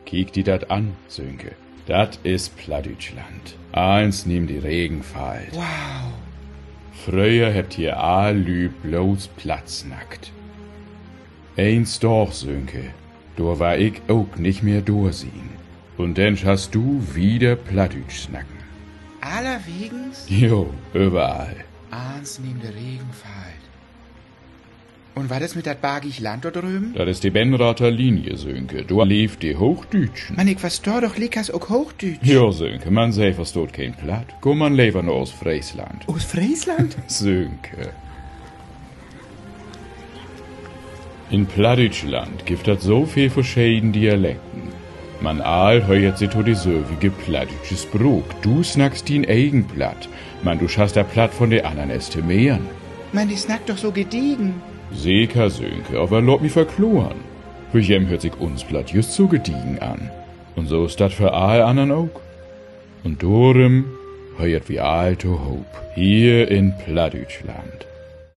kiek dir dat an, Sönke. Dat is Plattdeutschland. Eins nimm die Regenwald. Wow. Früher hebt hier allü bloß Platznackt. Eins doch, Sönke, da war ich auch nicht mehr durchsehen. Und dann hast du wieder Plattdeutsch snacken. Allerwegens? Jo, überall. Eins neben der Regenwald. Und war das mit dat bagig Land da drüben? Das ist die Benrather Linie, Sönke. Du lebt die Hochdeutschen. Mann, ich versteh doch leckers auch Hochdeutsch. Jo, Sönke, man sei versteht kein Platt. Komm, man lebt nur aus Friesland. Aus Friesland? Sönke. In Plattdeutschland gibt es so viel verschiedene Dialekten. Man all heuert sich to die söwige plattdeutsches Brug. Du snackst din eigen Platt. Man, du schaust der Platt von de anderen estimieren. Mann, die snackt doch so gediegen. Sicher, Sönke, aber lob mich verkloren. Für jem hört sich uns Platt just so gediegen an. Und so ist dat für all anderen auch. Und dorem heuert wie all to hope. Hier in Plattdeutschland.